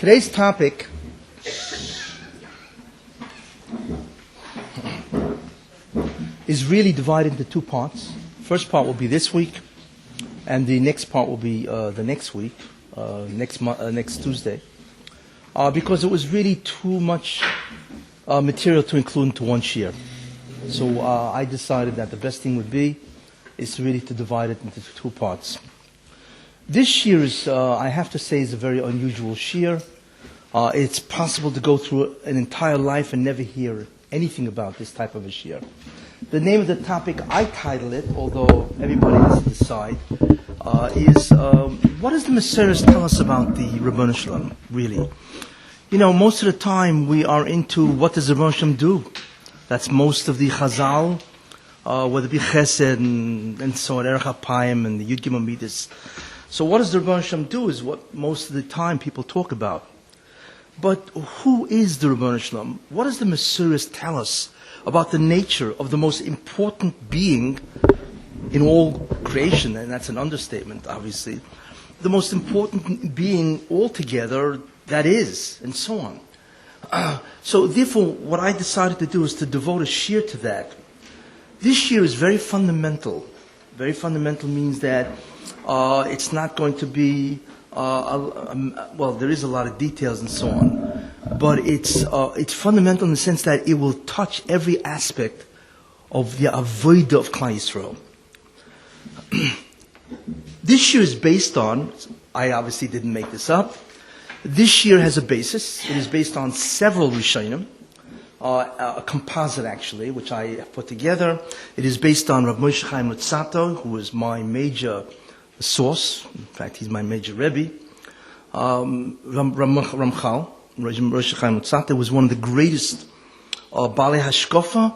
Today's topic is really divided into two parts. First part will be this week, and the next part will be the next week, next Tuesday, because it was really too much material to include into one shiur. So I decided that the best thing would be is really to divide it into two parts. This shiur is, I have to say, is a very unusual shiur. It's possible to go through an entire life and never hear anything about this type of a shiur. The name of the topic, I title it, although everybody has to decide, is what does the Messiahs tell us about the Ribono Shel Olam, really? You know, most of the time we are into what does the Ribono Shel Olam do? That's most of the Chazal, whether it be Kessin and so on, Erech HaPayim and the Yud Gimel Midas. So what does the Ribono Shel Olam do is what most of the time people talk about. But who is the Ribono Shel Olam? What does the Messiahs tell us about the nature of the most important being in all creation? And that's an understatement, obviously. The most important being altogether that is, and so on. So therefore, what I decided to do is to devote a shiur to that. This shiur is very fundamental. Very fundamental means that it's not going to be, well, there is a lot of details and so on, but it's fundamental in the sense that it will touch every aspect of the avodah of Klal Yisrael. This shiur is based on, I obviously didn't make this up, this shiur has a basis. It is based on several Rishonim, a composite actually, which I have put together. It is based on Rabbi Moshe Chaim Luzzatto, who is my major source. In fact, he's my major Rabbi. Ramchal, Rabbi Moshe Chaim Luzzatto, was one of the greatest Balei Hashkofa,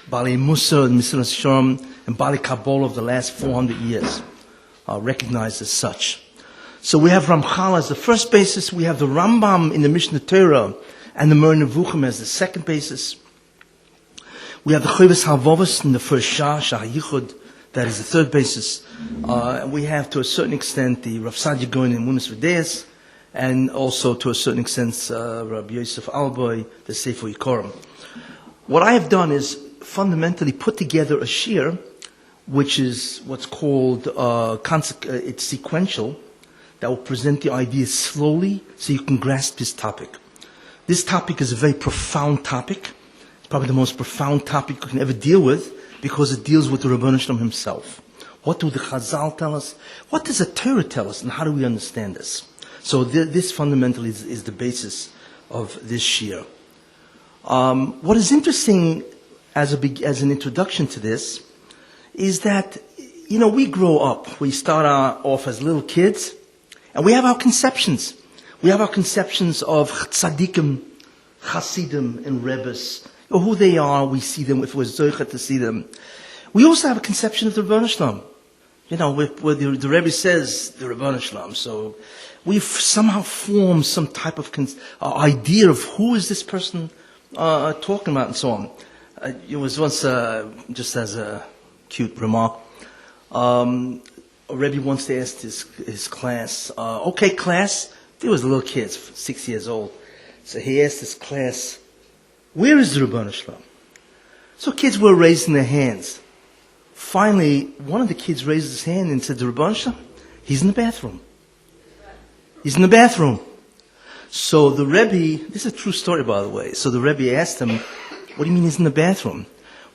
Balei Musa, and Mesilas Yesharim, and Balei Kabbalah of the last 400 years, recognized as such. So we have Ramchal as the first basis. We have the Rambam in the Mishnah Torah and the Moreh Nevuchim as the second basis. We have the Chovos HaLevavos in the first Shah Yichud, that is the third basis. And we have, to a certain extent, the Rav Sadia Gaon in Emunos V'Deis, and also, to a certain extent, Rabbi Yosef Alboy, the Sefer Yikorim. What I have done is fundamentally put together a shiur, which is what's called, it's sequential, that will present the ideas slowly so you can grasp this topic. This topic is a very profound topic. It's probably the most profound topic you can ever deal with because it deals with the Ribono Shel Olam himself. What do the Chazal tell us? What does the Torah tell us? And how do we understand this? So this fundamentally is the basis of this shiur. What is interesting as an introduction to this is that, you know, we grow up. We start off as little kids, and we have our conceptions. We have our conceptions of tzaddikim, chasidim, and rebbes, or who they are. We see them if we're zocheh to see them. We also have a conception of the Ribono Shel Olam. You know, where the Rebbe says the Ribono Shel Olam. So we've somehow formed some type of idea of who is this person talking about and so on. It was once, just as a cute remark, a Rebbe once asked his class, okay, class, there was little kids, 6 years old. So he asked his class, where is the Ribono Shel Olam? So kids were raising their hands. Finally, one of the kids raised his hand and said, the Ribono Shel Olam, he's in the bathroom. He's in the bathroom. So the Rebbe, this is a true story by the way, so the Rebbe asked him, what do you mean he's in the bathroom?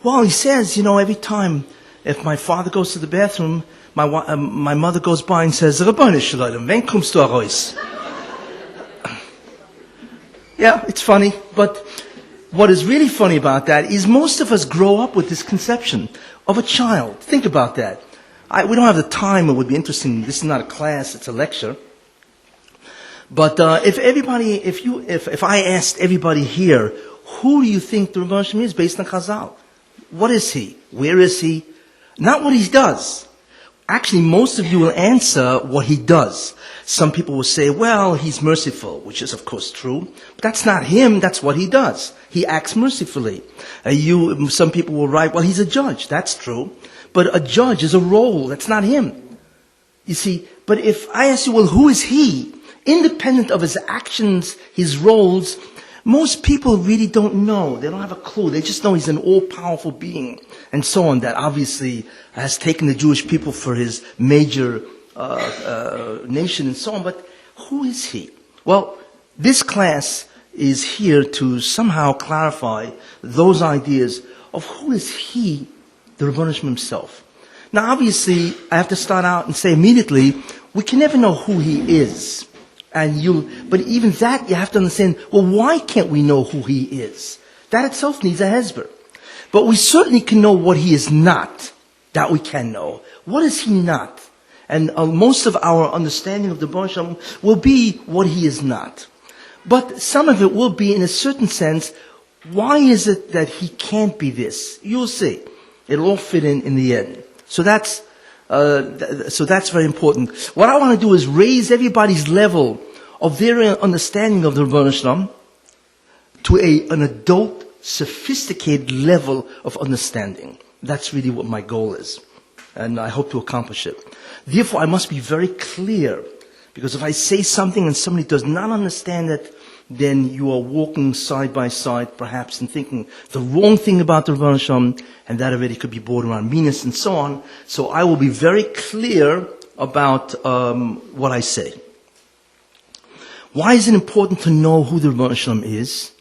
Well, he says, you know, every time if my father goes to the bathroom, my mother goes by and says, Ribono Shel Olam, wen kommst du heraus? Yeah, it's funny, but what is really funny about that is most of us grow up with this conception of a child. Think about that. We don't have the time. It would be interesting. This is not a class; it's a lecture. But if I asked everybody here, who do you think the Ribono Shel Olam is based on Chazal? What is he? Where is he? Not what he does. Actually, most of you will answer what he does. Some people will say, well, he's merciful, which is of course true. But that's not him, that's what he does. He acts mercifully. Some people will write, well, he's a judge. That's true. But a judge is a role, that's not him. You see, but if I ask you, well, who is he? independent of his actions, his roles, most people really don't know. They don't have a clue. They just know he's an all-powerful being and so on, that obviously has taken the Jewish people for his major nation and so on. But who is he? Well, this class is here to somehow clarify those ideas of who is he, the Rebbeinu Shem himself. Now, obviously, I have to start out and say immediately, we can never know who he is. But even that, you have to understand, well, why can't we know who he is? That itself needs a hesber. But we certainly can know what he is not. That we can know. What is he not? And most of our understanding of the Rebbeinu Shem will be what he is not. But some of it will be, in a certain sense, why is it that he can't be this? You'll see. It'll all fit in the end. So that's very important. What I want to do is raise everybody's level of their understanding of the Rebbeinu Shem to an adult, sophisticated level of understanding. That's really what my goal is. And I hope to accomplish it. Therefore, I must be very clear. Because if I say something and somebody does not understand it, then you are walking side by side, perhaps, and thinking the wrong thing about the Rebbeinu Shem, and that already could be borderline meanness and so on. So I will be very clear about what I say. Why is it important to know who the Rebbeinu Shem is?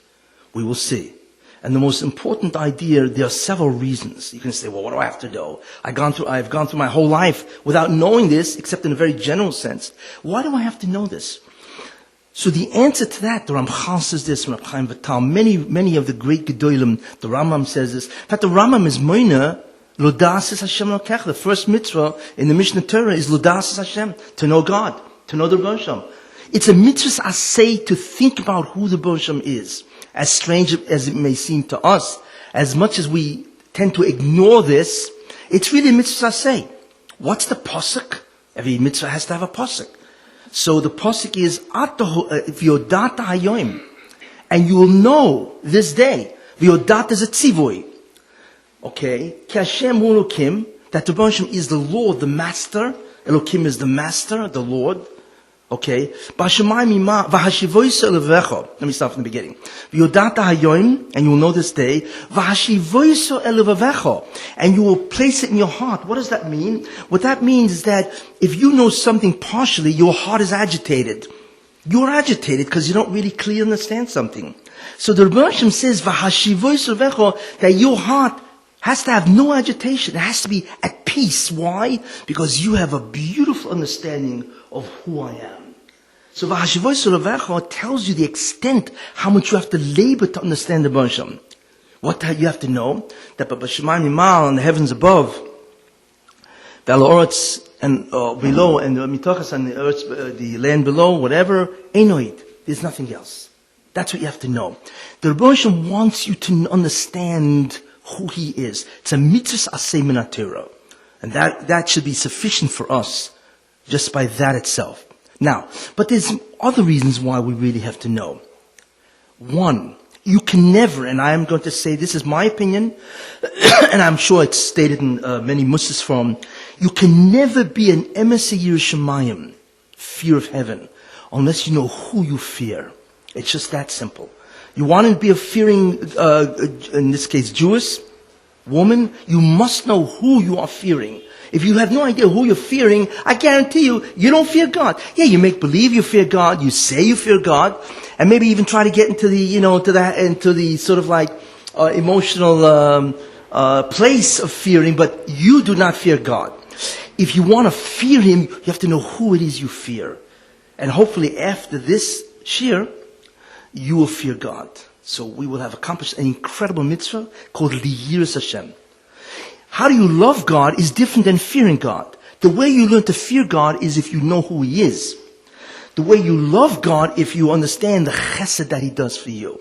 We will see. And the most important idea, there are several reasons. You can say, well, what do I have to know? I've gone through my whole life without knowing this, except in a very general sense. Why do I have to know this? So the answer to that, the Ramchal says this, many of the great Gedolim, the Rambam says this, that the Rambam is moina, Lodasis Hashem Lokech. The first mitzvah in the Mishnah Torah is Lodasis Hashem, to know God, to know the Rebbeinu Shem. It's a mitzvah asay to think about who the Rebbeinu Shem is. As strange as it may seem to us, as much as we tend to ignore this, it's really a mitzvah asay. What's the pasuk? Every mitzvah has to have a pasuk. So the pasuk is V'yodata hayoim, and you will know this day. V'yodata is a tzivui. Okay, Ki Hashem hu Elokim, that the Rebbeinu Shem is the Lord, the Master. Elokim is the Master, the Lord. Okay, let me start from the beginning. And you will know this day, and you will place it in your heart. What does that mean? What that means is that if you know something partially, your heart is agitated. You're agitated because you don't really clearly understand something. So the Rebbeinu Shem says, that your heart has to have no agitation. It has to be at peace. Why? Because you have a beautiful understanding of who I am. So V'hashivoy Solovecha tells you the extent how much you have to labor to understand the Rebbeinu Shem. What you have to know, that B'Shemayim Mimal, in the heavens above, V'al and below, and the Mitochas and the earth, the land below, whatever, Einoid, there's nothing else. That's what you have to know. The Rebbeinu Shem wants you to understand who he is. It's a mitzvah asay min haTorah. And that should be sufficient for us, just by that itself. Now, but there's other reasons why we really have to know. One, you can never, and I am going to say this is my opinion, and I'm sure it's stated in many Muslims from, you can never be an emissary Yerushalayim, fear of heaven, unless you know who you fear. It's just that simple. You want to be a fearing, in this case, Jewish woman, you must know who you are fearing. If you have no idea who you're fearing, I guarantee you, you don't fear God. Yeah, you make believe you fear God, you say you fear God, and maybe even try to get into the, into the sort of like emotional place of fearing, but you do not fear God. If you want to fear Him, you have to know who it is you fear. And hopefully after this shir, you will fear God. So we will have accomplished an incredible mitzvah called Liyiras Hashem. How do you love God is different than fearing God. The way you learn to fear God is if you know who He is. The way you love God if you understand the chesed that He does for you.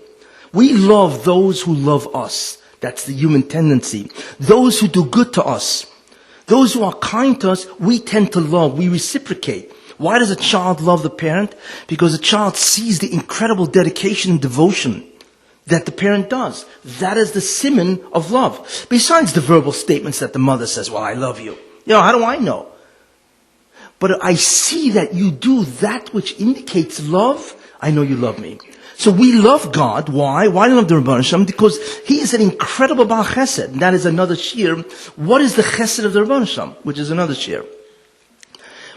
We love those who love us. That's the human tendency. Those who do good to us. Those who are kind to us, we tend to love. We reciprocate. Why does a child love the parent? Because a child sees the incredible dedication and devotion that the parent does. That is the siman of love. Besides the verbal statements that the mother says, well, I love you. How do I know? but I see that you do that which indicates love, I know you love me. So we love God. Why? Why do we love the Rebbeinu Shalom? Because He is an incredible Baal Chesed. And that is another shir. What is the Chesed of the Rebbeinu Shalom? Which is another shir.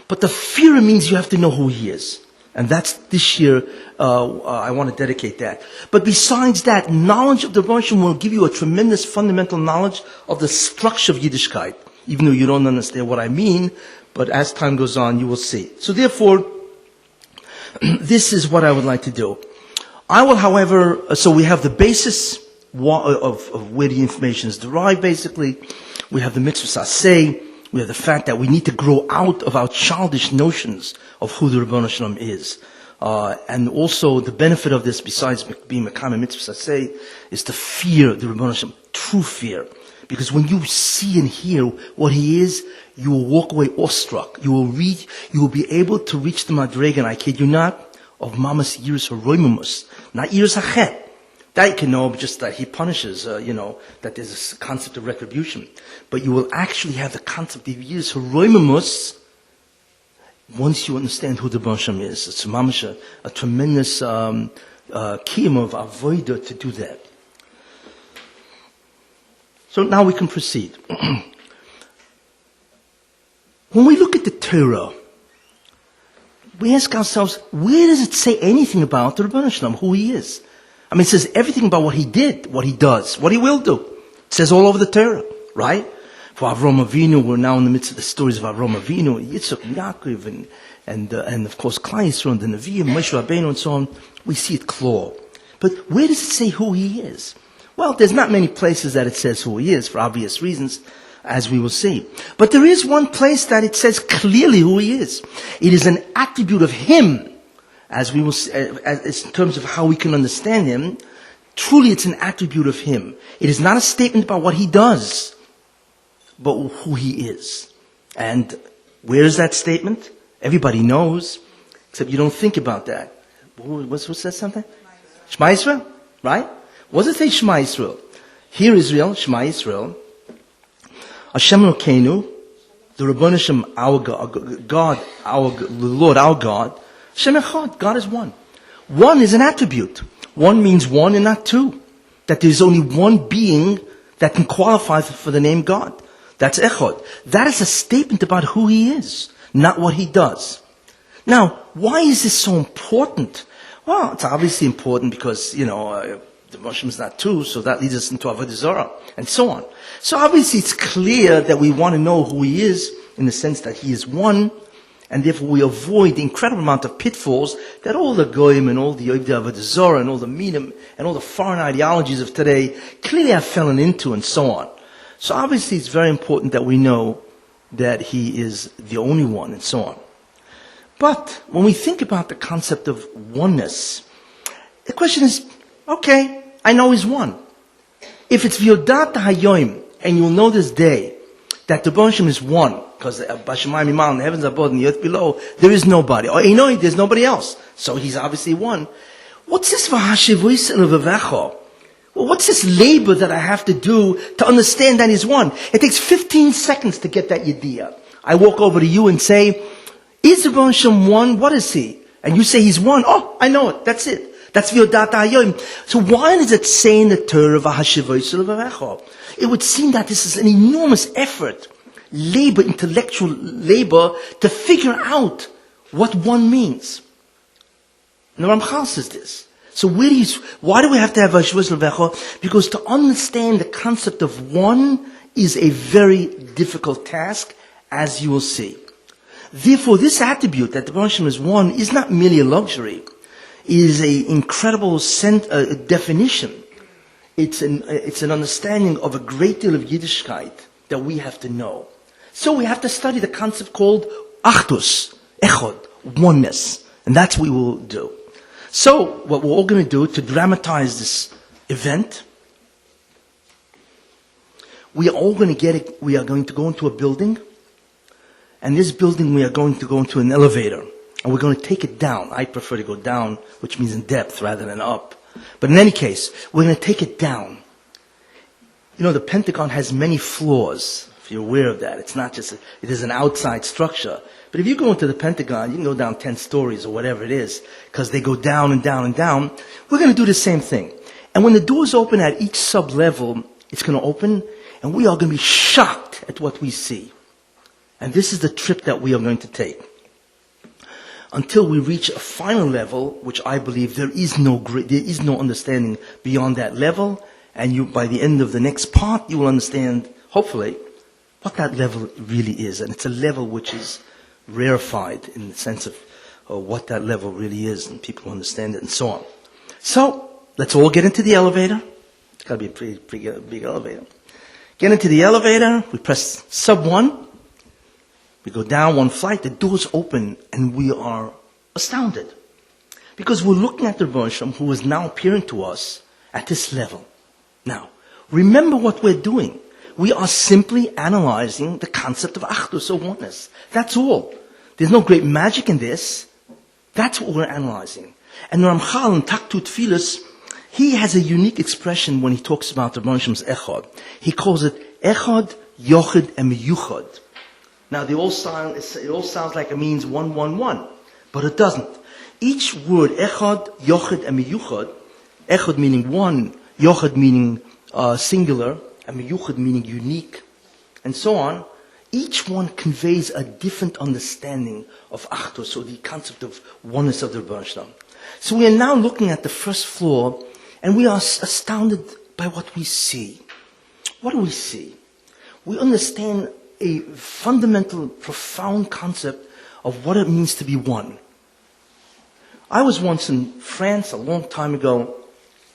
But the fear means you have to know who He is. And that's this year, I want to dedicate that. But besides that, knowledge of the Rebbeinu Shalom will give you a tremendous fundamental knowledge of the structure of Yiddishkeit. Even though you don't understand what I mean, but as time goes on, you will see. So therefore, this is what I would like to do. I will, however, so we have the basis of where the information is derived, basically. We have the mitzvah saseh. We have the fact that we need to grow out of our childish notions of who the Rebbeinu Shalom is. And also the benefit of this, besides being Mekam mitzvah saseh, is to fear the Rebbeinu Shalom, true fear. Because when you see and hear what He is, you will walk away awestruck. You will be able to reach the Madrega, I kid you not, of Mamas Yiras HaRoimimus, not Yiras HaChet. That you can know just that He punishes, that there's a concept of retribution. But you will actually have the concept of Yiras HaRoimimus once you understand who the Rebbeinu Shalom is. It's a tremendous kiyum of avodah to do that. So now we can proceed. When we look at the Torah, we ask ourselves, where does it say anything about the Rebbeinu Shalom, who He is? I mean, it says everything about what He did, what He does, what He will do. It says all over the Torah, right? For Avraham Avinu, we're now in the midst of the stories of Avraham Avinu, Yitzchak and Yaakov, and of course, Klal Yisrael and the Nevi'im, Moshe Rabbeinu and so on. We see it clear. But where does it say who He is? Well, there's not many places that it says who He is, for obvious reasons, as we will see. But there is one place that it says clearly who He is. It is an attribute of Him, as we will see, in terms of how we can understand Him. Truly, it's an attribute of Him. It is not a statement about what He does, but who He is. And where is that statement? Everybody knows, except you don't think about that. What's that something? Shema Yisrael, right? What does it say Shema Yisrael? Hear Israel, Shema Yisrael. Hashem Elokeinu, the Rebbeinu Shalom, our God, the Lord, our God. Hashem Echad, God is one. One is an attribute. One means one and not two. That there is only one being that can qualify for the name God. That's Echad. That is a statement about who He is, not what He does. Now, why is this so important? Well, it's obviously important because, the Moshe is not two, so that leads us into Avodah Zarah, and so on. So obviously it's clear that we want to know who He is, in the sense that He is one, and therefore we avoid the incredible amount of pitfalls that all the Goyim and all the Avodah Zarah and all the Minim and all the foreign ideologies of today clearly have fallen into, and so on. So obviously it's very important that we know that He is the only one, and so on. But when we think about the concept of oneness, the question is, okay, I know He's one. If it's V'yodat Hayoim, and you'll know this day, that the Rebbeinu Shalom is one, because Bashamayim Imal, in the heavens above and the earth below, there is nobody. Or there's nobody else. So He's obviously one. What's this v'hashivuis levavecho? Well, what's this labor that I have to do to understand that He's one? It takes 15 seconds to get that yediyah. I walk over to you and say, is the Rebbeinu Shalom one? What is He? And you say He's one. Oh, I know it. That's it. That's V'yodat Hayoim. So why does it say in the Torah, v'hashivuis levavecho? It would seem that this is an enormous effort, labor, intellectual labor, to figure out what one means. And the Ramchal says this. So why do we have to have v'hashivuis levavecho? Because to understand the concept of one is a very difficult task, as you will see. Therefore, this attribute that the Rebbeinu Shalom is one is not merely a luxury. It is an incredible definition. It's an understanding of a great deal of Yiddishkeit that we have to know. So we have to study the concept called Achdus, Echad, oneness. And that's what we will do. So what we're all going to do to dramatize this event, we are going to go into a building, and this building we are going to go into an elevator. And we're going to take it down. I prefer to go down, which means in depth rather than up. But in any case, we're going to take it down. The Pentagon has many floors. If you're aware of that, it's not just, it is an outside structure. But if you go into the Pentagon, you can go down 10 stories or whatever it is, because they go down and down and down. We're going to do the same thing. And when the doors open at each sub-level, it's going to open, and we are going to be shocked at what we see. And this is the trip that we are going to take. Until we reach a final level, which I believe there is no understanding beyond that level, and you, by the end of the next part, you will understand, hopefully, what that level really is. And it's a level which is rarefied in the sense of what that level really is, and people understand it, and so on. So, let's all get into the elevator. It's got to be a pretty big elevator. Get into the elevator, we press sub 1, we go down one flight, the doors open, and we are astounded. Because we're looking at the Rebbe Shalom, who is now appearing to us at this level. Now, remember what we're doing. We are simply analyzing the concept of Achdus, or oneness. That's all. There's no great magic in this. That's what we're analyzing. And Ramchal in Taktut Tfilis, he has a unique expression when he talks about the Rebbe Shalom's Echad. He calls it Echad, Yochid, and Miyuchad. Now, it all sounds like it means 1, 1, 1, but it doesn't. Each word, Echad, Yochid, and Miyuchad, Echad meaning one, Yochid meaning singular, and Miyuchad meaning unique, and so on, each one conveys a different understanding of Achdus, or the concept of oneness of the Rebbe Shalom. So we are now looking at the first floor, and we are astounded by what we see. What do we see? We understand a fundamental, profound concept of what it means to be one. I was once in France a long time ago,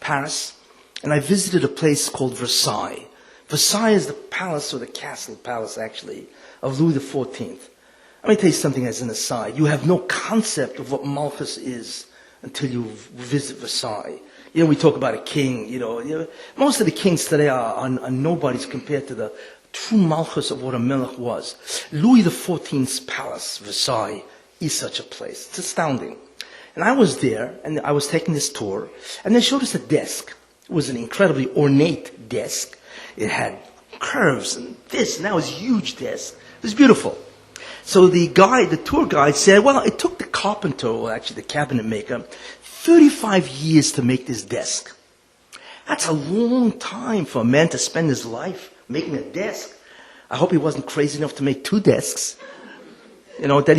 Paris, and I visited a place called Versailles. Versailles is the palace, or the palace actually, of Louis XIV. Let me tell you something as an aside. You have no concept of what Malchus is until you visit Versailles. You know, we talk about a king, most of the kings today are nobodies compared to the true Malchus of what a Melech was. Louis XIV's palace, Versailles, is such a place. It's astounding. And I was there, and I was taking this tour, and they showed us a desk. It was an incredibly ornate desk. It had curves and this, and that was a huge desk. It was beautiful. So the tour guide said, well, it took the carpenter, or actually the cabinet maker, 35 years to make this desk. That's a long time for a man to spend his life making a desk. I hope he wasn't crazy enough to make 2 desks. That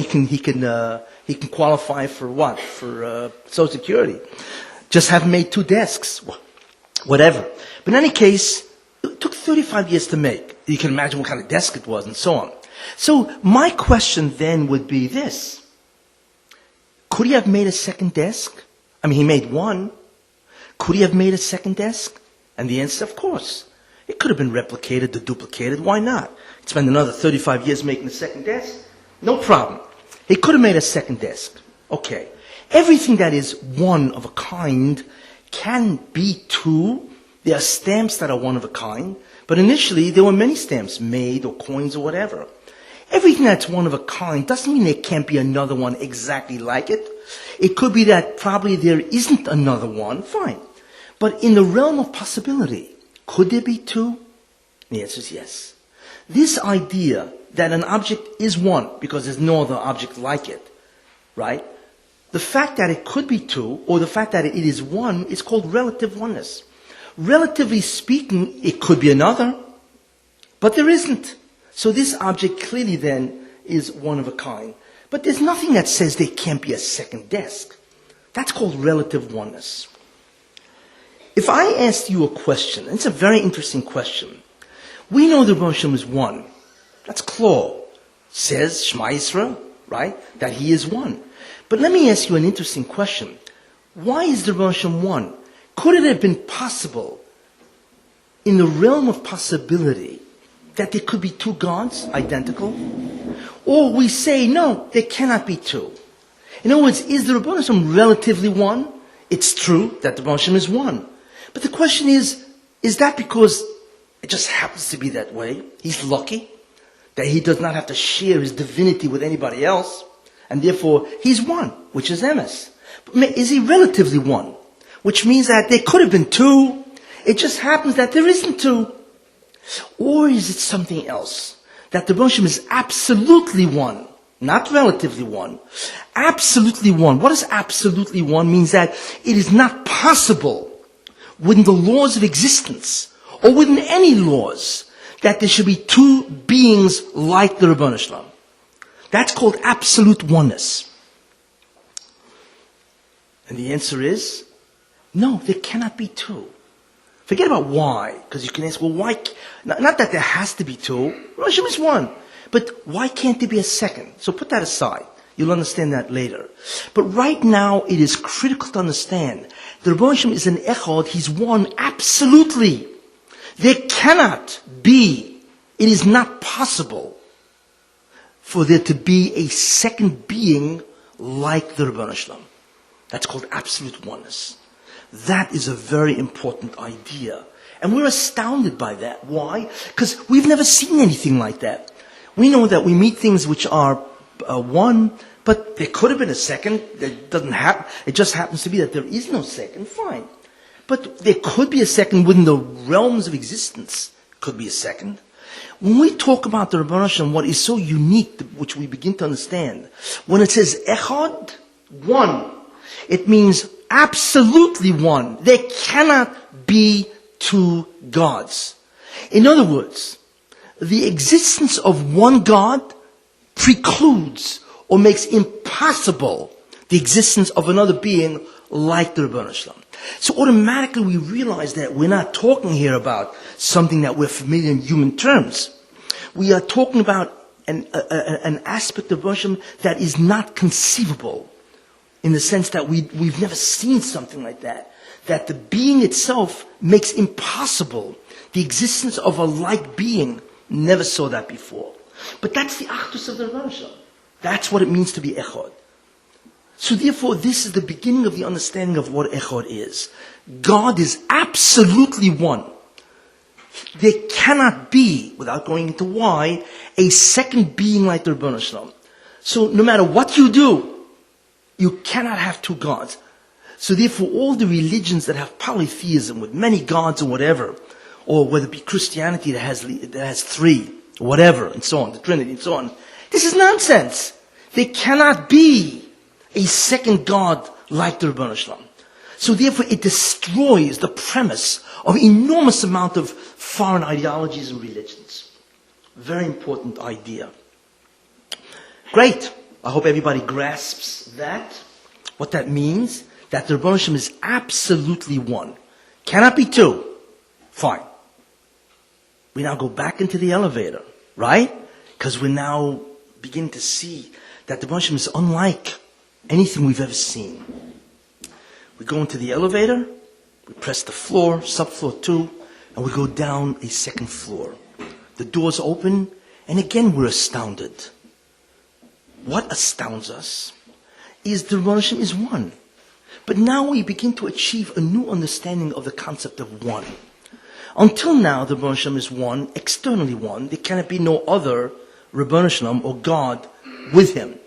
he can qualify for what? For Social Security. Just have made 2 desks. Whatever. But in any case, it took 35 years to make. You can imagine what kind of desk it was, and so on. So my question then would be this. Could he have made a second desk? I mean, he made 1. Could he have made a second desk? And the answer, of course. It could have been replicated or duplicated. Why not? He'd spend another 35 years making a second desk. No problem. He could have made a second desk. Okay. Everything that is one of a kind can be 2. There are stamps that are one of a kind. But initially, there were many stamps made, or coins, or whatever. Everything that's one of a kind doesn't mean there can't be another one exactly like it. It could be that probably there isn't another one. Fine. But in the realm of possibility, could there be 2? The answer is yes. This idea that an object is one because there's no other object like it, right? The fact that it could be 2, or the fact that it is 1, is called relative oneness. Relatively speaking, it could be another, but there isn't. So this object clearly then is one of a kind. But there's nothing that says there can't be a second desk. That's called relative oneness. If I asked you a question, and it's a very interesting question. We know the Rebbe Shalom is one. That's Klo. Says Shema Yisrael, right? That he is one. But let me ask you an interesting question. Why is the Rebbe Shalom one? Could it have been possible, in the realm of possibility, that there could be 2 gods, identical? Or we say, no, there cannot be 2. In other words, is the Rebbe Shalom relatively one? It's true that the Rebbe Shalom is one. But the question is that because it just happens to be that way? He's lucky that he does not have to share his divinity with anybody else, and therefore he's one, which is emes. But is he relatively one? Which means that there could have been 2. It just happens that there isn't 2. Or is it something else? that the Rebbe is absolutely one, not relatively one, absolutely one. What does absolutely one means? That it is not possible within the laws of existence or within any laws that there should be two beings like the Rebbe Shalom. That's called absolute oneness. And the answer is, no, there cannot be two. Forget about why, because you can ask, well, why? Not that there has to be two. Hashem is one. But why can't there be a second? So put that aside. You'll understand that later. But right now, it is critical to understand that Rabbi Hashem is an echad. He's one absolutely. There cannot be, it is not possible for there to be a second being like the Rebbe Shalom. That's called absolute oneness. That is a very important idea. And we're astounded by that. Why? Because we've never seen anything like that. We know that we meet things which are one, but there could have been a second. It doesn't happen. It just happens to be that there is no second. Fine. But there could be a second within the realms of existence. Could be a second. When we talk about the Rebbe Shalom, what is so unique, which we begin to understand, when it says echad, one, it means absolutely one. There cannot be two gods. In other words, the existence of one God precludes or makes impossible the existence of another being like the Rebbe Shalom. So automatically we realize that we're not talking here about something that we're familiar in human terms. We are talking about an aspect of Rebbe Shalom that is not conceivable, in the sense that we've never seen something like that. That the being itself makes impossible the existence of a like being. Never saw that before. But that's the achdus of the Rebbe Shalom. That's what it means to be echad. So therefore, this is the beginning of the understanding of what echad is. God is absolutely one. There cannot be, without going into why, a second being like the Rebbe Shalom. So no matter what you do, you cannot have two gods. So therefore, all the religions that have polytheism with many gods or whatever, or whether it be Christianity that has three, or whatever, and so on, the Trinity and so on, this is nonsense. There cannot be a second God like the Rebbe Shalom. So therefore, it destroys the premise of an enormous amount of foreign ideologies and religions. Very important idea. Great. I hope everybody grasps that. What that means, that the Rebbe Shalom is absolutely one. Cannot be two. Fine. We now go back into the elevator, right? Because we now begin to see that the Rebbe Shalom is unlike anything we've ever seen. We go into the elevator, we press the floor, subfloor 2, and we go down a second floor. The doors open, and again we're astounded. What astounds us is the Rebbe Shalom is one. But now we begin to achieve a new understanding of the concept of one. Until now, the Rebbe Shalom is one, externally one. There cannot be no other Rebbe Shalom or God with him.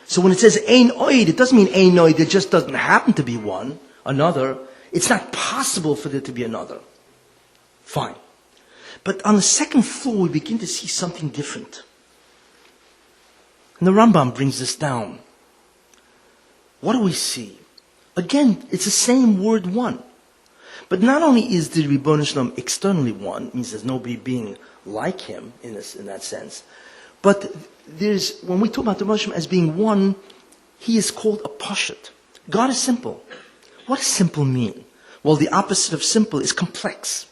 So when it says Ein Oid, it doesn't mean Ein Oid, there just doesn't happen to be one, another. It's not possible for there to be another. Fine. But on the second floor, we begin to see something different. And the Rambam brings this down. What do we see? Again, it's the same word one. But not only is the Rebbe Shalom externally one, means there's no being like him in that sense, but when we talk about the Rebbe Shalom as being one, he is called a Pashut. God is simple. What does simple mean? Well, the opposite of simple is complex.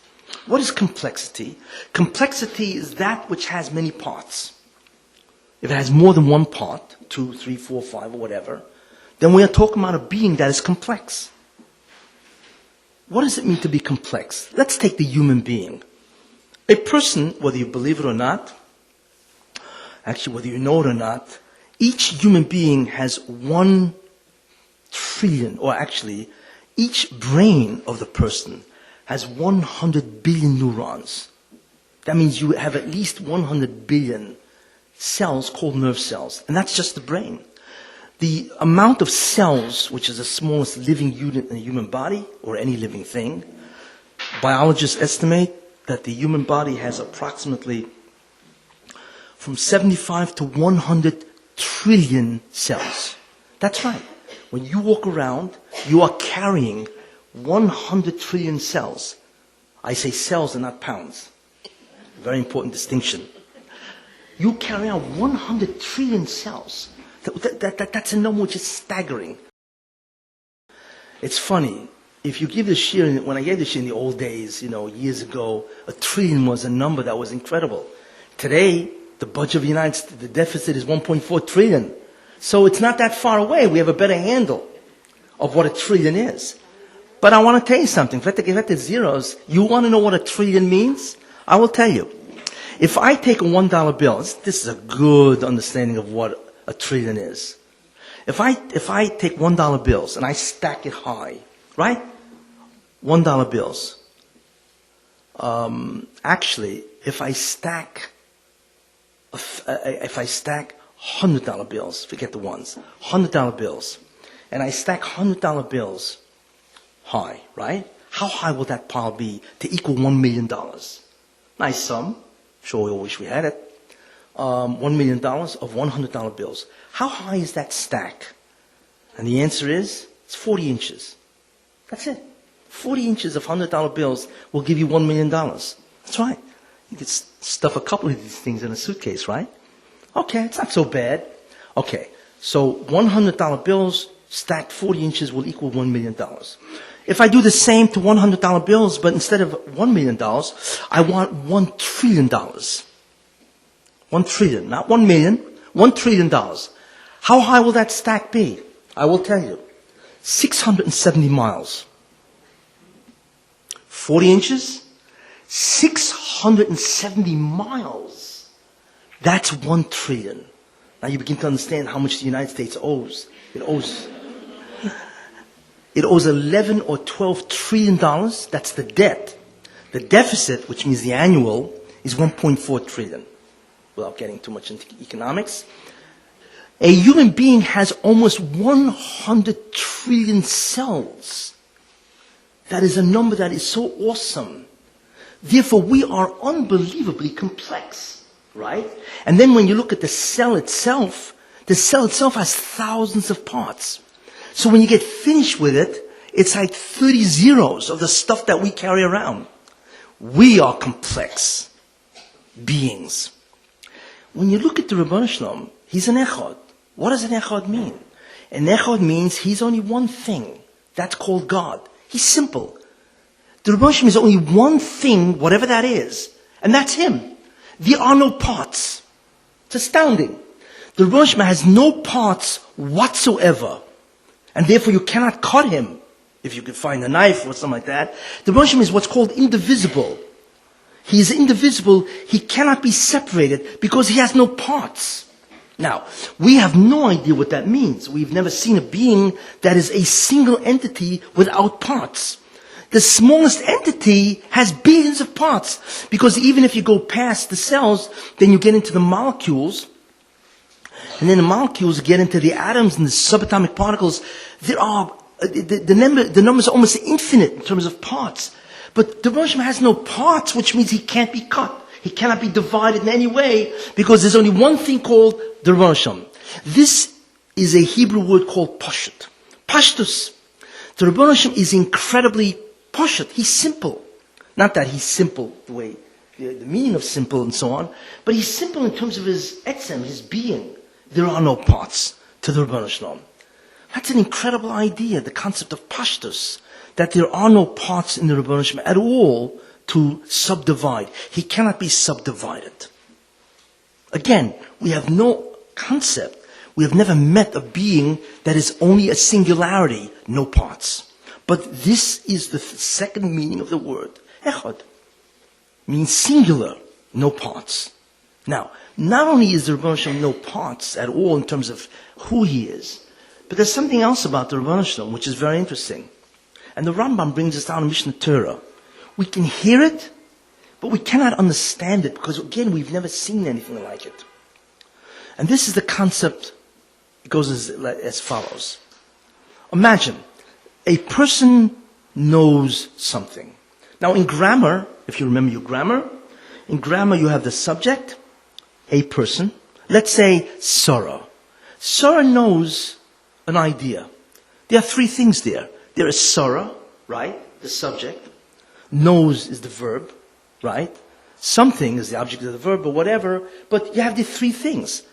What is complexity? Complexity is that which has many parts. If it has more than one part, 2, 3, 4, 5, or whatever, then we are talking about a being that is complex. What does it mean to be complex? Let's take the human being. A person, whether you believe it or not, actually whether you know it or not, each human being has 1 trillion, or actually, each brain of the person has 100 billion neurons. That means you have at least 100 billion cells called nerve cells. And that's just the brain. The amount of cells, which is the smallest living unit in the human body, or any living thing, biologists estimate that the human body has approximately from 75 to 100 trillion cells. That's right. When you walk around, you are carrying 100 trillion cells. I say cells and not pounds. Very important distinction. You carry out 100 trillion cells. That's a number which is staggering. It's funny. If you give the shir, when I gave the shir in the old days, years ago, 1 trillion was a number that was incredible. Today, the budget of the United States, the deficit is 1.4 trillion. So it's not that far away. We have a better handle of what 1 trillion is. But I want to tell you something. Forget the zeros. You want to know what 1 trillion means? I will tell you. If I take a $1 bill, this is a good understanding of what 1 trillion is. If I take $1 bills and I stack it high, right? $1 bills. Actually, if I stack $100 bills, forget the ones, $100 bills, and I stack $100 bills high, right? How high will that pile be to equal $1 million? Nice sum. Sure, we all wish we had it. $1 million of $100 bills. How high is that stack? And the answer is, it's 40 inches. That's it. 40 inches of $100 bills will give you $1 million. That's right. You could stuff a couple of these things in a suitcase, right? Okay, it's not so bad. Okay, so $100 bills stacked 40 inches will equal $1 million. If I do the same to $100 bills, but instead of $1 million, I want $1 trillion. 1 trillion, not 1 million, $1 trillion. How high will that stack be? I will tell you. 670 miles. 40 inches, 670 miles. That's 1 trillion. Now you begin to understand how much the United States owes. It owes 11 or 12 trillion dollars. That's the debt. The deficit, which means the annual, is 1.4 trillion. Without getting too much into economics. A human being has almost 100 trillion cells. That is a number that is so awesome. Therefore, we are unbelievably complex, right? And then when you look at the cell itself has thousands of parts. So when you get finished with it, it's like 30 zeros of the stuff that we carry around. We are complex beings. When you look at the Ribono Shel Olam, he's an echad. What does an echad mean? An echad means he's only one thing. That's called God. He's simple. The Ribono Shel Olam is only one thing, whatever that is, and that's him. There are no parts. It's astounding. The Ribono Shel Olam has no parts whatsoever, and therefore you cannot cut him. If you could find a knife or something like that. The Ribono Shel Olam is what's called indivisible. He is indivisible. He cannot be separated because he has no parts. Now, we have no idea what that means. We've never seen a being that is a single entity without parts. The smallest entity has billions of parts because even if you go past the cells, then you get into the molecules, and then the molecules get into the atoms and the subatomic particles. There are the numbers are almost infinite in terms of parts. But the Ribono Shel Olam has no parts, which means he can't be cut. He cannot be divided in any way because there's only one thing called the Ribono Shel Olam. This is a Hebrew word called pashut. Pashtus. The Ribono Shel Olam is incredibly pashut. He's simple. Not that he's simple the way, the meaning of simple and so on, but he's simple in terms of his etzem, his being. There are no parts to the Ribono Shel Olam. That's an incredible idea, the concept of pashtus. That there are no parts in the Ribono Shel Olam at all to subdivide. He cannot be subdivided. Again, we have no concept. We have never met a being that is only a singularity, no parts. But this is the second meaning of the word. Echad means singular, no parts. Now, not only is the Ribono Shel Olam no parts at all in terms of who he is, but there's something else about the Ribono Shel Olam which is very interesting. And the Rambam brings us down in Mishnah Torah. We can hear it, but we cannot understand it because, again, we've never seen anything like it. And this is the concept. It goes as follows. Imagine a person knows something. Now, in grammar, if you remember your grammar, in grammar you have the subject a person. Let's say Sarah. Sarah knows an idea. There are three things there. There is Sarah, right? The subject. Knows is the verb, right? Something is the object of the verb, or whatever. But you have the three things.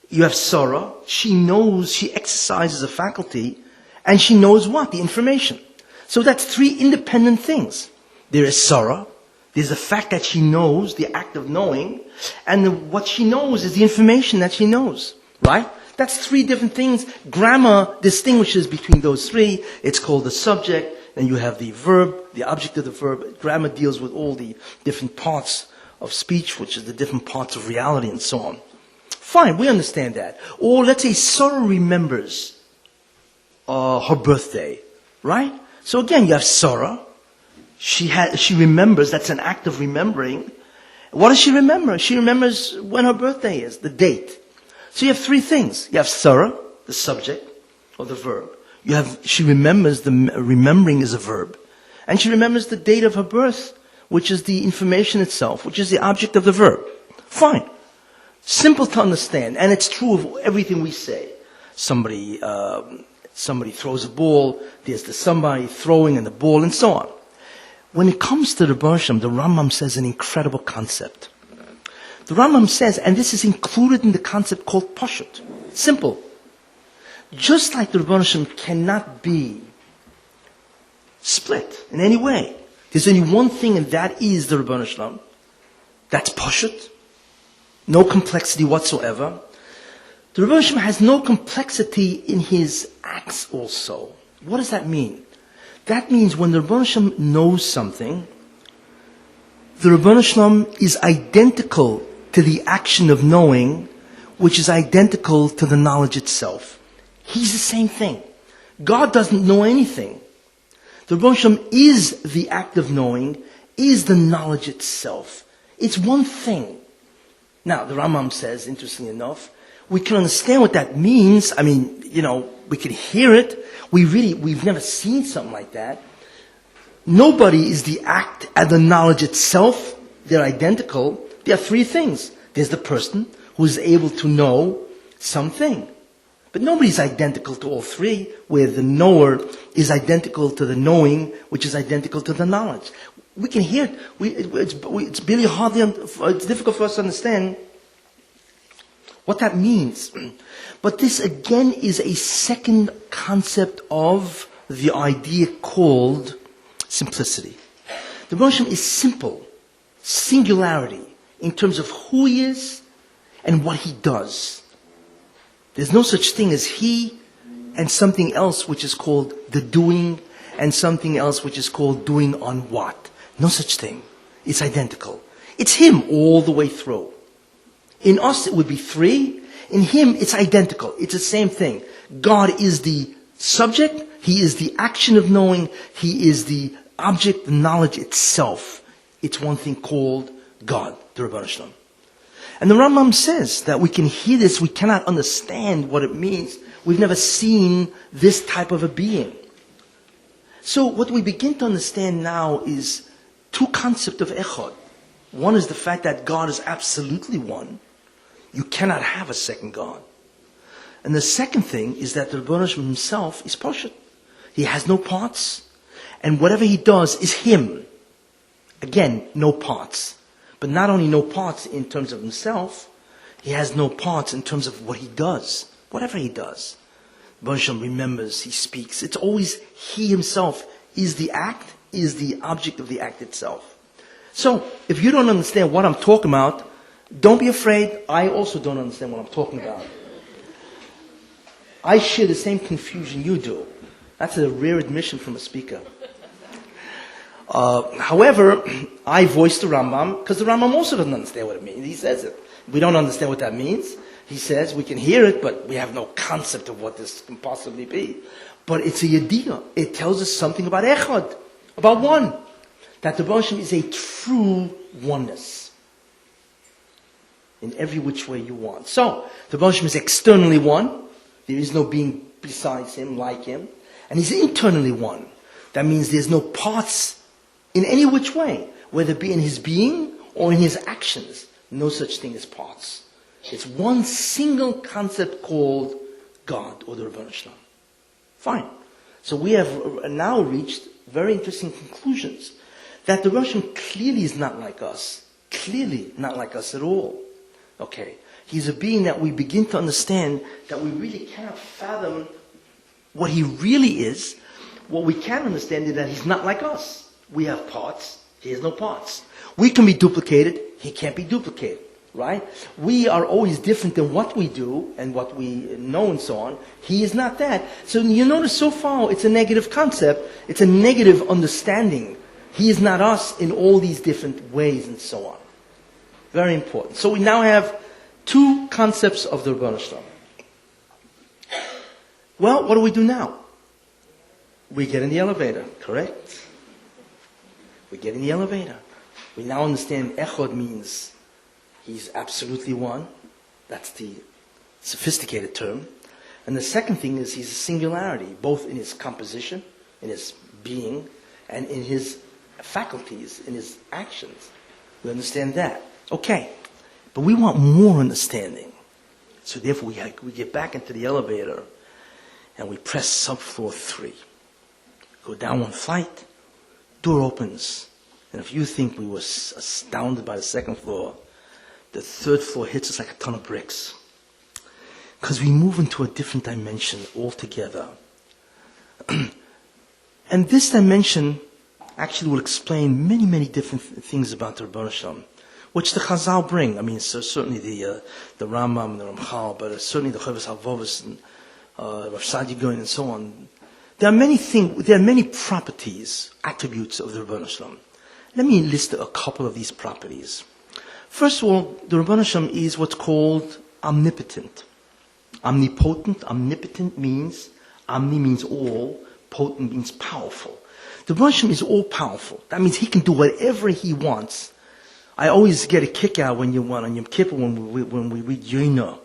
You have Sarah. She knows, she exercises a faculty, and she knows what? The information. So that's three independent things. There is Sarah. There's the fact that she knows, the act of knowing, and what she knows is the information that she knows, right? That's three different things. Grammar distinguishes between those three. It's called the subject, and you have the verb, the object of the verb. Grammar deals with all the different parts of speech, which is the different parts of reality and so on. Fine, we understand that. Or let's say Sarah remembers her birthday, right? So again, you have Sarah. She remembers, that's an act of remembering. What does she remember? She remembers when her birthday is, the date. So you have three things. You have Sarah, the subject, or the verb. She remembers, remembering is a verb. And she remembers the date of her birth, which is the information itself, which is the object of the verb. Fine. Simple to understand. And it's true of everything we say. Somebody throws a ball, there's the somebody throwing and the ball, and so on. When it comes to the Rambam, the Rambam says an incredible concept. The Rambam says, and this is included in the concept called Pashut. Simple. Just like the Rebbeinu Shem cannot be split in any way. There's only one thing, and that is the Rebbeinu Shem. That's Pashut. No complexity whatsoever. The Rebbeinu Shem has no complexity in his acts also. What does that mean? That means when the Rebbeinu Shem knows something, the Rebbeinu Shem is identical to the action of knowing, which is identical to the knowledge itself. He's the same thing. God doesn't know anything. The Rebbeinu Shem is the act of knowing, is the knowledge itself. It's one thing. Now, the Rambam says, interestingly enough, we can understand what that means. I mean, we can hear it. We've never seen something like that. Nobody is the act and the knowledge itself. They're identical. There are three things. There's the person who is able to know something. But nobody's identical to all three, where the knower is identical to the knowing, which is identical to the knowledge. We can hear it. It's really it's difficult for us to understand what that means. But this again is a second concept of the idea called simplicity. The Rebbeinu Shem is simple, singularity, in terms of who he is and what he does. There's no such thing as he and something else which is called the doing and something else which is called doing on what. No such thing. It's identical. It's him all the way through. In us it would be three. In him it's identical. It's the same thing. God is the subject. He is the action of knowing. He is the object, the knowledge itself. It's one thing called God, the Rebbeinu Shem. And the Rambam says that we can hear this, we cannot understand what it means. We've never seen this type of a being. So what we begin to understand now is two concepts of Echad. One is the fact that God is absolutely one. You cannot have a second God. And the second thing is that the Rebbeinu Shem himself is Pashut. He has no parts. And whatever he does is him. Again, no parts. But not only no parts in terms of himself, he has no parts in terms of what he does. Whatever he does. Rebbeinu Shem remembers, he speaks. It's always he himself is the act, is the object of the act itself. So, if you don't understand what I'm talking about, don't be afraid. I also don't understand what I'm talking about. I share the same confusion you do. That's a rare admission from a speaker. However, I voiced the Rambam, because the Rambam also doesn't understand what it means. He says it. We don't understand what that means. He says we can hear it, but we have no concept of what this can possibly be. But it's a yediyah. It tells us something about echad, about one. That the Rebbeinu Shem is a true oneness. In every which way you want. So, the Rebbeinu Shem is externally one. There is no being besides him, like him. And he's internally one. That means there's no parts in any which way, whether it be in his being or in his actions. No such thing as parts. It's one single concept called God or the Rebbeinu Shalom. Fine. So we have now reached very interesting conclusions. That the Russian clearly is not like us. Clearly not like us at all. Okay. He's a being that we begin to understand that we really cannot fathom what he really is. What we can understand is that he's not like us. We have parts. He has no parts. We can be duplicated. He can't be duplicated. Right? We are always different than what we do and what we know and so on. He is not that. So you notice so far it's a negative concept. It's a negative understanding. He is not us in all these different ways and so on. Very important. So we now have two concepts of the Rebbeinu Shalom. Well, what do we do now? We get in the elevator, correct? We get in the elevator. We now understand Echad means he's absolutely one. That's the sophisticated term. And the second thing is he's a singularity, both in his composition, in his being, and in his faculties, in his actions. We understand that. Okay. But we want more understanding. So therefore we get back into the elevator and we press subfloor 3. Go down one flight, door opens. And if you think we were astounded by the second floor, the third floor hits us like a ton of bricks. Because we move into a different dimension altogether. And this dimension actually will explain many, many different things about the Rebbeinu Shalom, which the Chazal bring. I mean, so certainly the Rambam and the Ramchal, but certainly the Chovos HaLevavos and Rav Saadia Gaon and so on. There are many properties, attributes of the Rebbeinu Shalom. Let me list a couple of these properties. First of all, the Rebbeinu Shalom is what's called omnipotent. Omnipotent, omnipotent means, omni means all, potent means powerful. The Rebbeinu Shalom is all powerful. That means he can do whatever he wants. I always get a kick out on Yom Kippur when we read Yoina.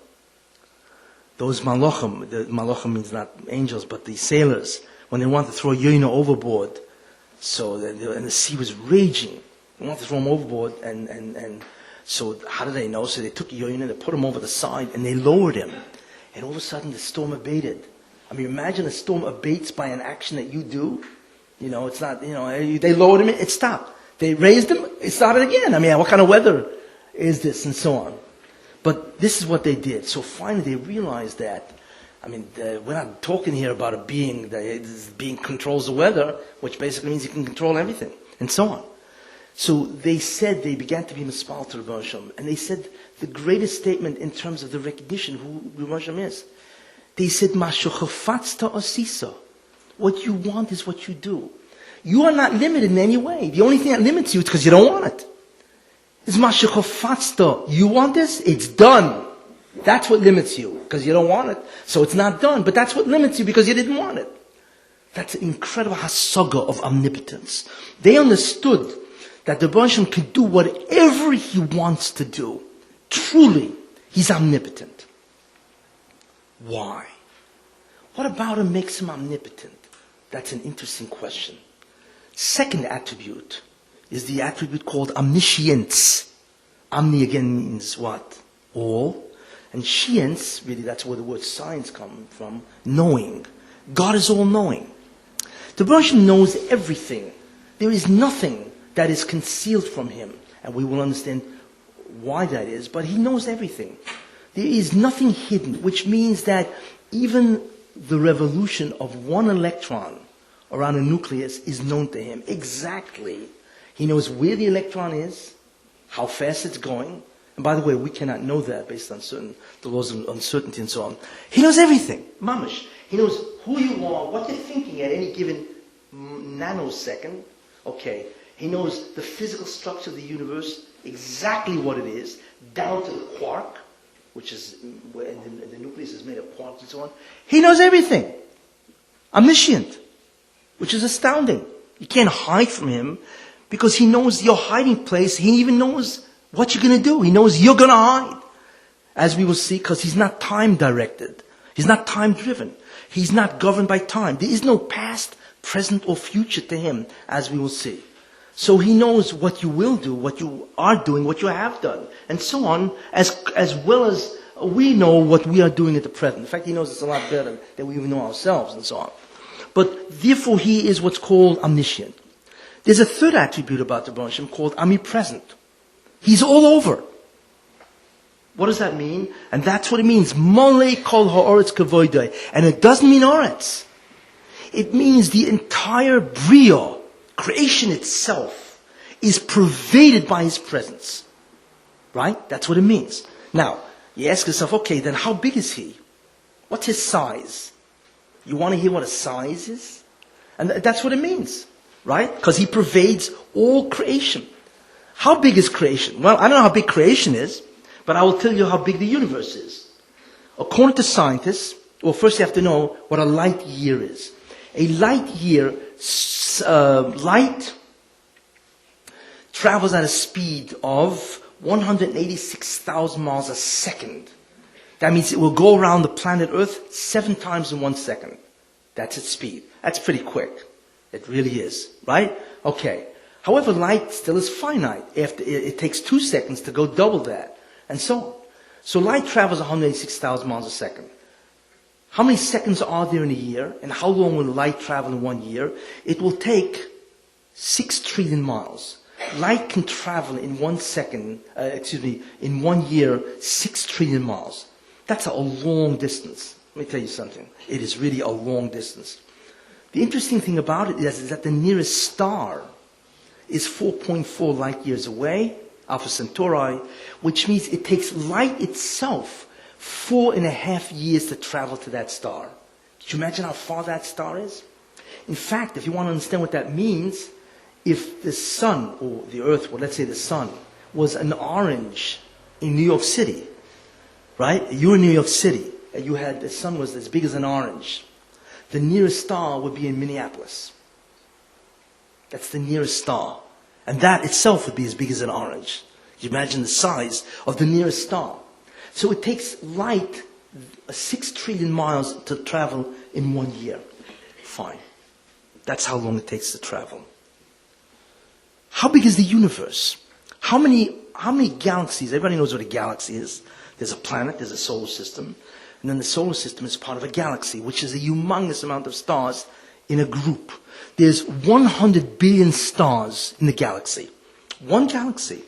Those malachim, the malachim means not angels, but the sailors, when they want to throw Yoina overboard, and the sea was raging, they wanted to throw him overboard, and so how did they know? So they took Yoina, they put him over the side, and they lowered him. And all of a sudden the storm abated. I mean, imagine a storm abates by an action that you do. It's not, they lowered him, it stopped. They raised him, it started again. I mean, what kind of weather is this, and so on. But this is what they did. So finally they realized that, we're not talking here about a being, this being controls the weather, which basically means he can control everything, and so on. So they began to be mispal to Rebbeinu Shalom, and they said the greatest statement in terms of the recognition who Rebbeinu Shalom is. They said, "Mashu chafatzta osisa." What you want is what you do. You are not limited in any way. The only thing that limits you is because you don't want it. It's mashu chafatzta. You want this? It's done. That's what limits you, because you don't want it. So it's not done. But that's what limits you, because you didn't want it. That's an incredible hasaga of omnipotence. They understood that the Rebbeinu Shalom can do whatever he wants to do. Truly, he's omnipotent. Why? What about him makes him omnipotent? That's an interesting question. Second attribute is the attribute called omniscience. Omni again means what? All. And science, really that's where the word science comes from, knowing. God is all-knowing. The Rebbeinu Shalom knows everything. There is nothing that is concealed from him. And we will understand why that is, but he knows everything. There is nothing hidden, which means that even the revolution of one electron around a nucleus is known to him exactly. He knows where the electron is, how fast it's going. And by the way, we cannot know that based on the laws of uncertainty and so on. He knows everything, mamash. He knows who you are, what you're thinking at any given nanosecond. Okay. He knows the physical structure of the universe, exactly what it is, down to the quark, which is, the nucleus is made of quarks and so on. He knows everything. Omniscient. Which is astounding. You can't hide from him because he knows your hiding place. He even knows what you're going to do. He knows you're going to hide. As we will see, because he's not time directed. He's not time driven. He's not governed by time. There is no past, present, or future to him, as we will see. So he knows what you will do, what you are doing, what you have done, and so on, as well as we know what we are doing at the present. In fact, he knows it's a lot better than we even know ourselves, and so on. But therefore, he is what's called omniscient. There's a third attribute about the Rebbe Hashem called omnipresent. He's all over. What does that mean? And that's what it means. Mole kol ha'oretz kavoidai. And it doesn't mean oretz. It means the entire bria, creation itself, is pervaded by his presence. Right? That's what it means. Now, you ask yourself, okay, then how big is he? What's his size? You want to hear what a size is? And that's what it means. Right? Because he pervades all creation. How big is creation? Well, I don't know how big creation is, but I will tell you how big the universe is. According to scientists, well, first you have to know what a light year is. A light year, light travels at a speed of 186,000 miles a second. That means it will go around the planet Earth 7 times in 1 second. That's its speed. That's pretty quick. It really is, right? Okay. However, light still is finite. It takes 2 seconds to go double that, and so on. So light travels 186,000 miles a second. How many seconds are there in a year? And how long will light travel in 1 year? It will take 6 trillion miles. Light can travel in 1 second, in 1 year, 6 trillion miles. That's a long distance. Let me tell you something. It is really a long distance. The interesting thing about it is that the nearest star is 4.4 light years away, Alpha Centauri, which means it takes light itself 4.5 years to travel to that star. Could you imagine how far that star is? In fact, if you want to understand what that means, if the sun, or the earth, well, let's say the sun, was an orange in New York City, right? You're in New York City, and the sun was as big as an orange. The nearest star would be in Minneapolis. That's the nearest star. And that itself would be as big as an orange. You imagine the size of the nearest star. So it takes light 6 trillion miles to travel in 1 year. Fine. That's how long it takes to travel. How big is the universe? How many galaxies? Everybody knows what a galaxy is. There's a planet, there's a solar system. And then the solar system is part of a galaxy, which is a humongous amount of stars in a group. There's 100 billion stars in the galaxy. One galaxy.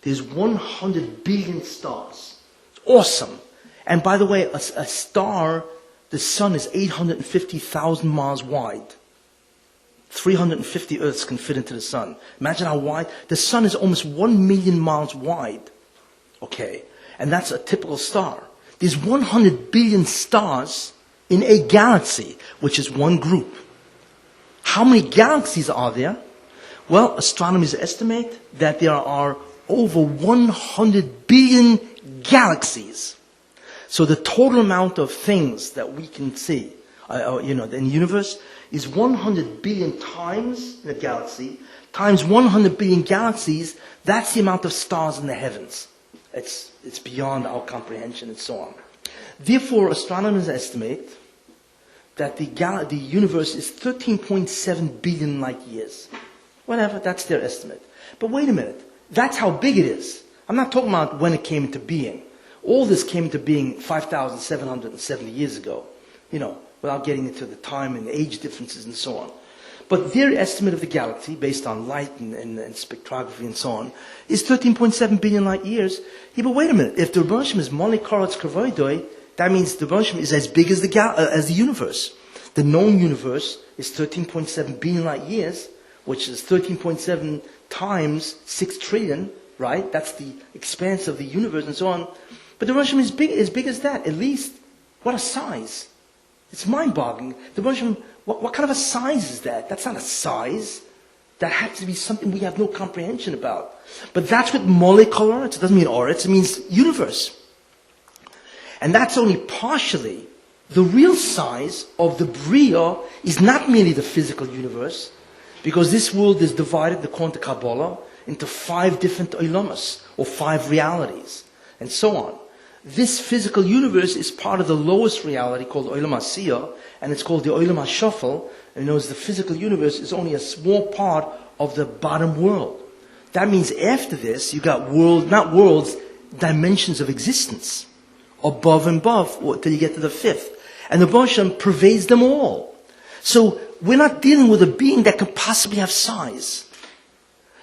There's 100 billion stars. It's awesome. And by the way, a star, the sun is 850,000 miles wide. 350 Earths can fit into the sun. Imagine how wide. The sun is almost 1 million miles wide. Okay. And that's a typical star. There's 100 billion stars in a galaxy, which is one group. How many galaxies are there? Well, astronomers estimate that there are over 100 billion galaxies. So the total amount of things that we can see, in the universe, is 100 billion times in a galaxy, times 100 billion galaxies. That's the amount of stars in the heavens. It's beyond our comprehension and so on. Therefore, astronomers estimate that the universe is 13.7 billion light years. Whatever, that's their estimate. But wait a minute. That's how big it is. I'm not talking about when it came into being. All this came into being 5,770 years ago, without getting into the time and age differences and so on. But their estimate of the galaxy, based on light and spectrography and so on, is 13.7 billion light years. Yeah, but wait a minute. If the Rebbe Hashem is Mole Karetz Kavoidoi, that means the Rebbe Hashem is as big as the universe. The known universe is 13.7 billion light years, which is 13.7 times 6 trillion, right? That's the expanse of the universe and so on. But the Rebbe Hashem is big as that, at least. What a size. It's mind-boggling. The Rebbe Hashem, what kind of a size is that? That's not a size. That has to be something we have no comprehension about. But that's what Mole Kol Oretz. It doesn't mean Oretz, it means universe. And that's only partially. The real size of the Bria is not merely the physical universe, because this world is divided, according to Kabbalah, into 5 different olamas, or 5 realities, and so on. This physical universe is part of the lowest reality called Olam Asiyah, and it's called the Olam HaShafel. And the physical universe is only a small part of the bottom world. That means after this, you got world, not worlds, dimensions of existence. Above and above, till you get to the fifth. And the Baruch Hashem pervades them all. So we're not dealing with a being that can possibly have size.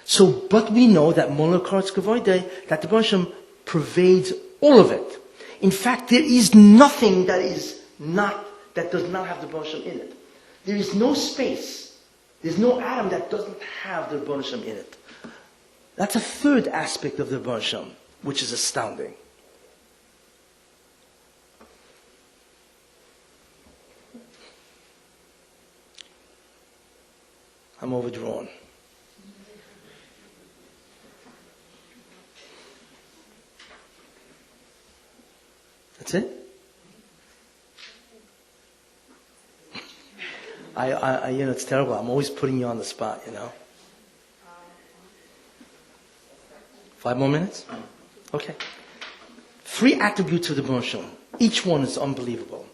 So, but we know that Molokar Tzkavoide, that the Baruch Hashem pervades all of it. In fact, there is nothing that does not have the Baruch Hashem in it. There is no space. There's no atom that doesn't have the Baruch Hashem in it. That's a third aspect of the Baruch Hashem, which is astounding. I'm overdrawn. That's it? It's terrible. I'm always putting you on the spot, 5 more minutes? Okay. 3 attributes of the Baruch Hashem. Each one is unbelievable.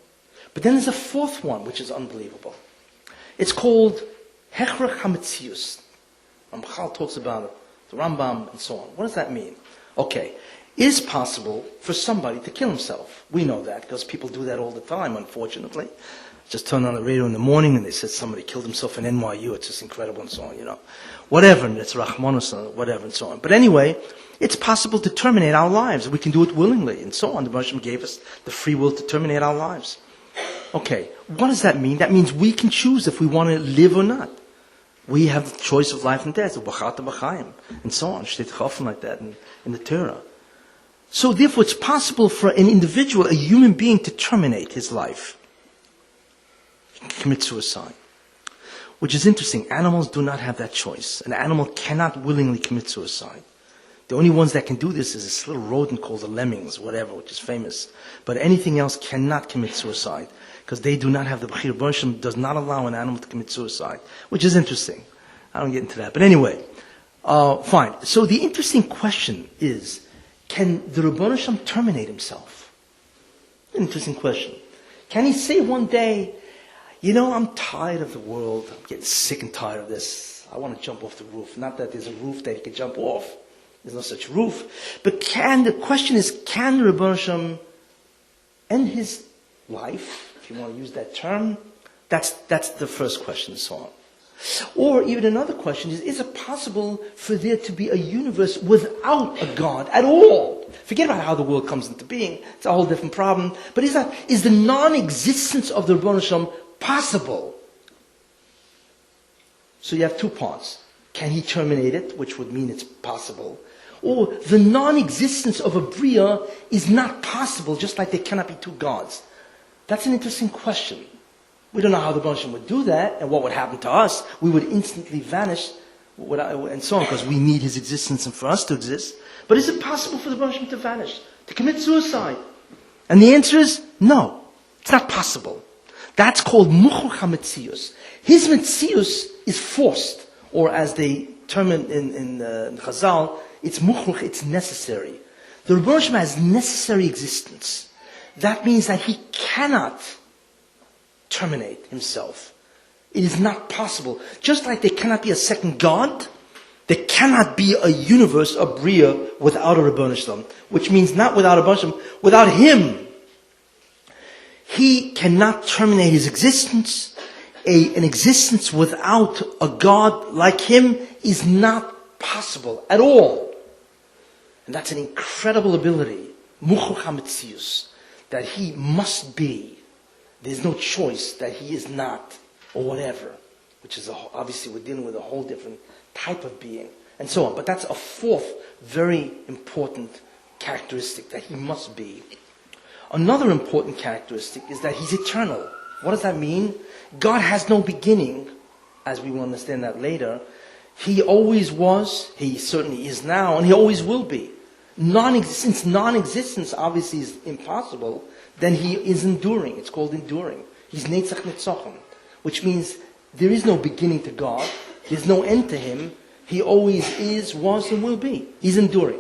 But then there's a fourth one, which is unbelievable. It's called Hechrach HaMetzius. Ramchal talks about it, the Rambam, and so on. What does that mean? Okay. It is possible for somebody to kill himself. We know that because people do that all the time, unfortunately. Just turn on the radio in the morning and they said somebody killed himself in NYU. It's just incredible and so on, Whatever, and it's Rahmanus, whatever and so on. But anyway, it's possible to terminate our lives. We can do it willingly and so on. The Baruch Hashem gave us the free will to terminate our lives. Okay, what does that mean? That means we can choose if we want to live or not. We have the choice of life and death, and so on. Like that in the Torah. So therefore it's possible for an individual, a human being, to terminate his life. Commit suicide. Which is interesting. Animals do not have that choice. An animal cannot willingly commit suicide. The only ones that can do this is this little rodent called the lemmings, whatever, which is famous. But anything else cannot commit suicide. Because they do not have the Bechir. Baruch Hashem does not allow an animal to commit suicide. Which is interesting. I don't get into that. But anyway, fine. So the interesting question is, can the Rebbeinu Shem terminate himself? Interesting question. Can he say one day, I'm tired of the world. I'm getting sick and tired of this. I want to jump off the roof. Not that there's a roof that he can jump off. There's no such roof. But the question is, can the Rebbeinu Shem end his life, if you want to use that term? That's the first question, so on. Or even another question is it possible for there to be a universe without a God at all? Forget about how the world comes into being. It's a whole different problem. But is the non-existence of the Rebbeinu Shem possible? So you have 2 parts. Can he terminate it, which would mean it's possible? Or the non-existence of a Bria is not possible, just like there cannot be 2 gods. That's an interesting question. We don't know how the Baruch Hashem would do that, and what would happen to us. We would instantly vanish, and so on, because we need his existence and for us to exist. But is it possible for the Baruch Hashem to vanish, to commit suicide? And the answer is no. It's not possible. That's called Muchur HaMetzius. His Metzius is forced, or as they term it in Chazal, it's Muchur, it's necessary. The Rebbeinu Shem has necessary existence. That means that he cannot terminate himself. It is not possible. Just like there cannot be a second God, there cannot be a universe, a Bria, without a Rebbeinu Shem. Which means not without a Rebbeinu Shem, without him. He cannot terminate his existence. An existence without a God like him is not possible at all. And that's an incredible ability. Muchur HaMetzius. That he must be. There's no choice that he is not, or whatever. Which is, obviously, we're dealing with a whole different type of being. And so on. But that's a fourth very important characteristic that he must be. Another important characteristic is that he's eternal. What does that mean? God has no beginning, as we will understand that later. He always was, he certainly is now, and he always will be. Since non-existence obviously is impossible, then he is enduring. It's called enduring. He's Netzach Netzachim, which means there is no beginning to God. There's no end to him. He always is, was, and will be. He's enduring.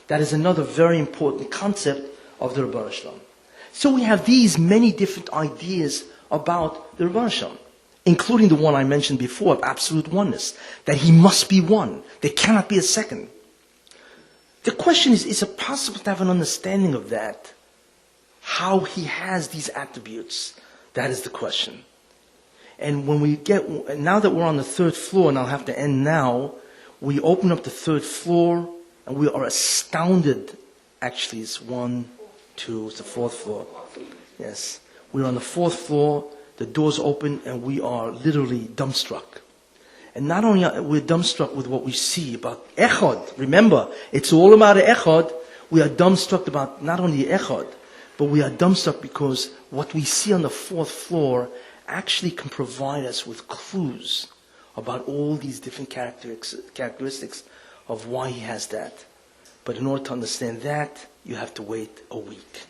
That is another very important concept of the Rebbeinu Shem. So we have these many different ideas about the Rebbeinu Shem. including the one I mentioned before of absolute oneness, that he must be one. There cannot be a second. The question is it possible to have an understanding of that? How he has these attributes? That is the question. And when we now that we're on the third floor, and I'll have to end now, we open up the third floor, and we are astounded. Actually, it's 1, 2, it's the fourth floor. Yes. We're on the fourth floor, the doors open, and we are literally dumbstruck. And not only are we dumbstruck with what we see about Echad, remember, it's all about Echad, we are dumbstruck about not only Echad, but we are dumbstruck because what we see on the fourth floor actually can provide us with clues about all these different characteristics of why he has that. But in order to understand that, you have to wait a week.